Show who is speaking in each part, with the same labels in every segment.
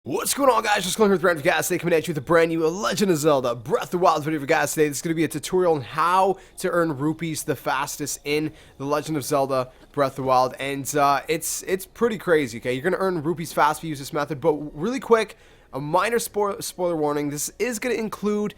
Speaker 1: What's going on, guys? Just going here with Random Guys today, coming at you with a brand new Legend of Zelda Breath of the Wild video for guys today. This is going to be a tutorial on how to earn rupees the fastest in the Legend of Zelda Breath of the Wild, and it's pretty crazy. Okay, you're going to earn rupees fast if you use this method, but really quick. A minor spoiler warning. This is going to include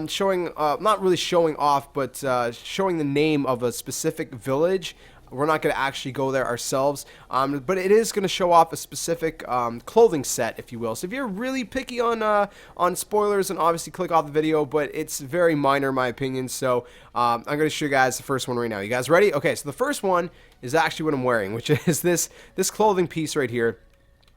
Speaker 1: showing, not really showing off, but showing the name of a specific village. We're not going to actually go there ourselves, but it is going to show off a specific clothing set, if you will. So if you're really picky on spoilers, then obviously click off the video, but it's very minor in my opinion. So I'm going to show you guys the first one right now. You guys ready? Okay, so the first one is actually what I'm wearing, which is this clothing piece right here,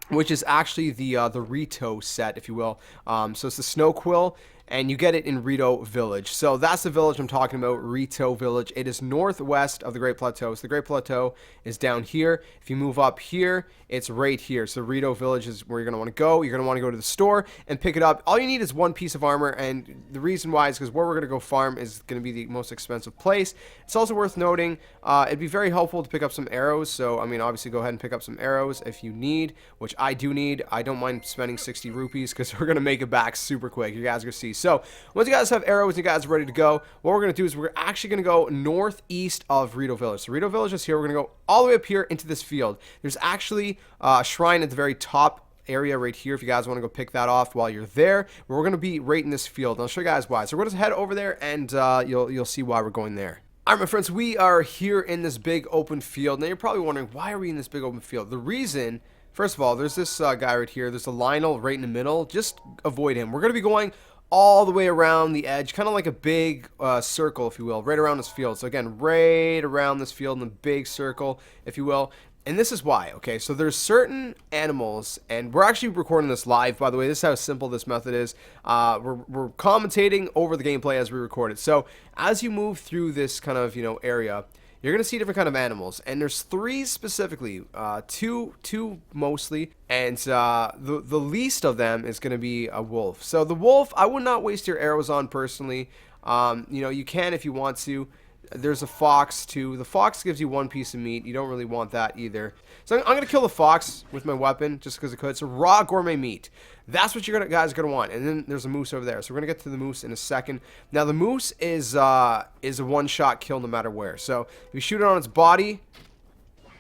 Speaker 1: which is actually the Rito set, if you will. So it's the Snow Quill, and you get it in Rito Village. So that's the village I'm talking about, Rito Village. It is northwest of the Great Plateau. So the Great Plateau is down here. If you move up here, it's right here. So Rito Village is where you're going to want to go. You're going to want to go to the store and pick it up. All you need is one piece of armor, and the reason why is because where we're going to go farm is going to be the most expensive place. It's also worth noting, it'd be very helpful to pick up some arrows. So, I mean, obviously go ahead and pick up some arrows if you need, which I do need. I don't mind spending 60 rupees because we're going to make it back super quick. You guys are going to see. So once you guys have arrows and you guys are ready to go, what we're going to do is we're actually going to go northeast of Rito Village. So Rito Village is here. We're going to go all the way up here into this field. There's actually a shrine at the very top area right here if you guys want to go pick that off while you're there. We're going to be right in this field, and I'll show you guys why. So we're going to head over there, and you'll see why we're going there. Alright, my friends, we are here in this big open field. Now you're probably wondering, why are we in this big open field? The reason, first of all, there's this guy right here. There's a Lionel right in the middle. Just avoid him. We're going to be going all the way around the edge, kind of like a big circle, if you will, right around this field. So again, right around this field in a big circle, if you will. And this is why, okay? So there's certain animals, and we're actually recording this live, by the way. This is how simple this method is. We're commentating over the gameplay as we record it. So as you move through this kind of, area, you're going to see different kind of animals, and there's three specifically, two mostly, and the least of them is going to be a wolf. So the wolf, I would not waste your arrows on personally. You can if you want to. There's a fox too. The fox gives you one piece of meat. You don't really want that either. So I'm going to kill the fox with my weapon just because it could. It's a raw gourmet meat. That's what guys are going to want. And then there's a moose over there. So we're going to get to the moose in a second. Now the moose is a one-shot kill no matter where. So if you shoot it on its body,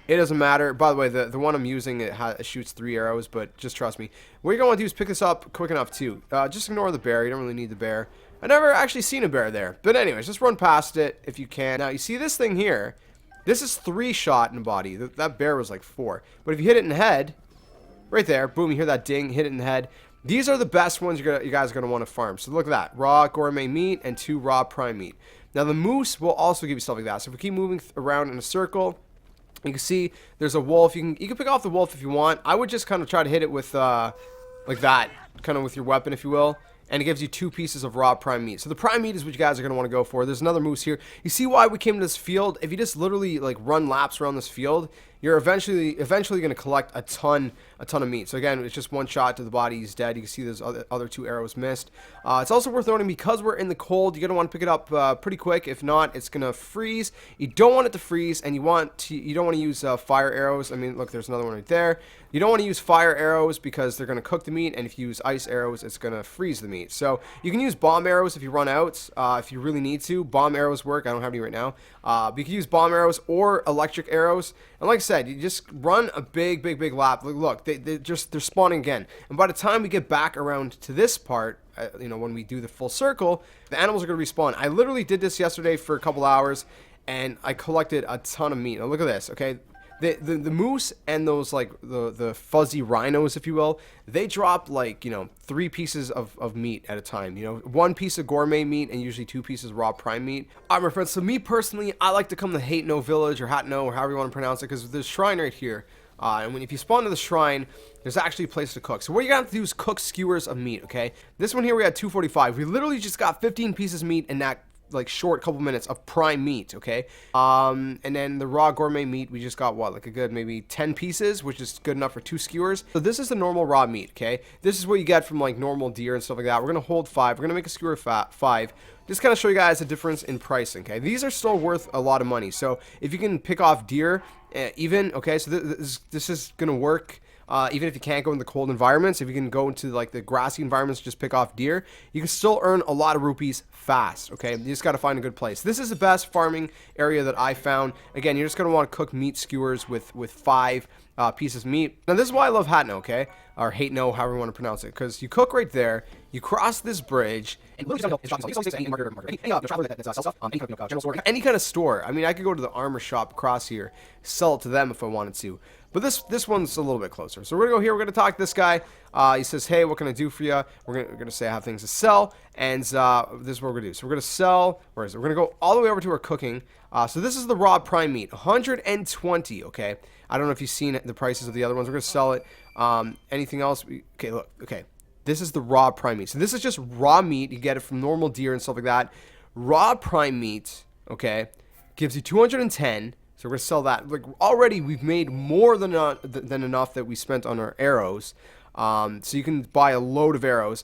Speaker 1: it doesn't matter. By the way, the one I'm using, it shoots 3 arrows, but just trust me. What you're going to want to do is pick this up quick enough too. Just ignore the bear. You don't really need the bear. I've never actually seen a bear there. But anyways, just run past it if you can. Now, you see this thing here? This is 3 shot in the body. That bear was like 4. But if you hit it in the head, right there, boom, you hear that ding, hit it in the head. These are the best ones you guys are going to want to farm. So look at that. Raw gourmet meat and 2 raw prime meat. Now, the moose will also give you stuff like that. So if we keep moving around in a circle, you can see there's a wolf. You can pick off the wolf if you want. I would just kind of try to hit it with, like that, kind of with your weapon, if you will. And it gives you 2 pieces of raw prime meat. So the prime meat is what you guys are going to want to go for. There's another moose here. You see why we came to this field? If you just literally like run laps around this field, you're eventually going to collect a ton of meat. So again, it's just 1 shot to the body, he's dead. You can see there's other 2 arrows missed. It's also worth noting, because we're in the cold, you're going to want to pick it up pretty quick. If not, it's going to freeze. You don't want it to freeze, and you don't want to use fire arrows. I mean, look, there's another one right there. You don't want to use fire arrows because they're going to cook the meat, and if you use ice arrows, it's going to freeze the meat. So you can use bomb arrows if you run out, if you really need to. Bomb arrows work. I don't have any right now. But you can use bomb arrows or electric arrows. And like I said, you just run a big lap. Look, they're spawning again. And by the time we get back around to this part, when we do the full circle, the animals are going to respawn. I literally did this yesterday for a couple hours, and I collected a ton of meat. Now look at this, okay? The moose and those, like, the fuzzy rhinos, if you will, they drop, like, 3 pieces of meat at a time. 1 piece of gourmet meat and usually 2 pieces of raw prime meat. Alright, my friends, so me personally, I like to come to Hate No Village, or Hat No, or however you want to pronounce it, because there's a shrine right here. And if you spawn to the shrine, there's actually a place to cook. So what you're going to have to do is cook skewers of meat, okay? This one here, we had 245. We literally just got 15 pieces of meat in that like short couple minutes of prime meat, okay? And then the raw gourmet meat, we just got what, like a good maybe 10 pieces, which is good enough for 2 skewers. So this is the normal raw meat, okay? This is what you get from like normal deer and stuff like that. We're gonna hold 5. We're gonna make a skewer 5. Just kind of show you guys the difference in pricing, okay? These are still worth a lot of money. So if you can pick off deer, even, okay, so this is gonna work even if you can't go in the cold environments, if you can go into like the grassy environments, just pick off deer, you can still earn a lot of rupees fast. Okay, you just got to find a good place. This is the best farming area that I found. Again, you're just going to want to cook meat skewers with 5 pieces of meat. Now, this is why I love Hatno, okay? Or Hatno, however you want to pronounce it. Because you cook right there, you cross this bridge, and any kind of store. I mean, I could go to the armor shop across here, sell it to them if I wanted to. But this one's a little bit closer. So we're going to go here, we're going to talk to this guy. He says, hey, what can I do for you? We're going to say I have things to sell, and this is what we're going to do. So we're going to sell, where is it? We're going to go all the way over to our cooking. So this is the raw prime meat, 120, okay? I don't know if you've seen the prices of the other ones. We're going to sell it. Anything else? Okay, look, okay. This is the raw prime meat. So this is just raw meat. You get it from normal deer and stuff like that. Raw prime meat, okay, gives you 210. So we're going to sell that. Like, already we've made more than enough that we spent on our arrows. So you can buy a load of arrows.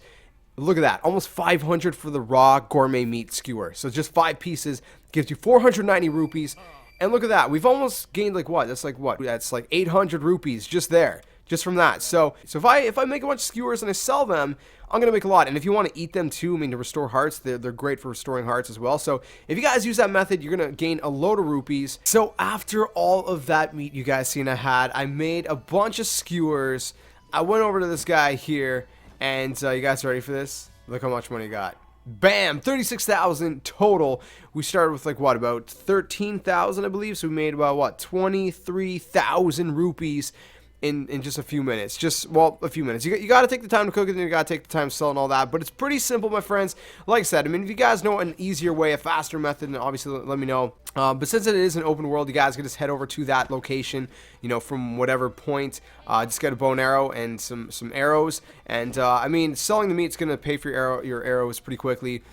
Speaker 1: Look at that. Almost 500 for the raw gourmet meat skewer. So just 5 pieces gives you 490 rupees. And look at that. We've almost gained like what? That's like what? That's like 800 rupees just there. Just from that. So if I make a bunch of skewers and I sell them, I'm going to make a lot. And if you want to eat them too, I mean, to restore hearts, they're great for restoring hearts as well. So if you guys use that method, you're going to gain a load of rupees. So after all of that meat you guys seen I had, I made a bunch of skewers. I went over to this guy here, and you guys ready for this? Look how much money you got. Bam! 36,000 total. We started with like what, about 13,000 I believe. So we made about what, 23,000 rupees in just a few minutes. Just, well, a few minutes. You got to take the time to cook it, and you got to take the time to sell and all that. But it's pretty simple, my friends. Like I said, I mean, if you guys know an easier way, a faster method, then obviously let me know. But since it is an open world, you guys can just head over to that location, you know, from whatever point. Just get a bow and arrow and some arrows. And, I mean, selling the meat's going to pay for your arrows pretty quickly.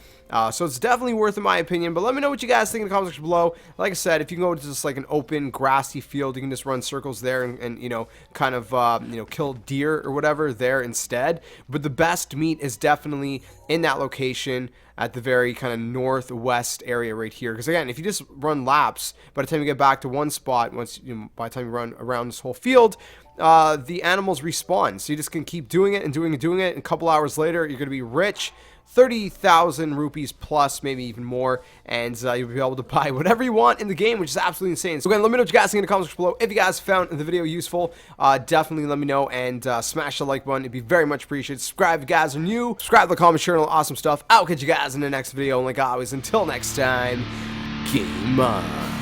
Speaker 1: So it's definitely worth it in my opinion, but let me know what you guys think in the comment section below. Like I said, if you can go to just like an open grassy field, you can just run circles there and you know, kind of you know, kill deer or whatever there instead. But the best meat is definitely in that location at the very kind of northwest area right here. Because again, if you just run laps, by the time you get back to one spot, by the time you run around this whole field, the animals respawn. So you just can keep doing it and doing it. And a couple hours later, you're going to be rich. 30,000 rupees plus, maybe even more, and you'll be able to buy whatever you want in the game, which is absolutely insane. So again, let me know what you guys think in the comments section below. If you guys found the video useful, definitely let me know, and smash the like button. It'd be very much appreciated. Subscribe if you guys are new. Subscribe to the comment channel. Awesome stuff. I'll catch you guys in the next video, and like always, until next time, game on.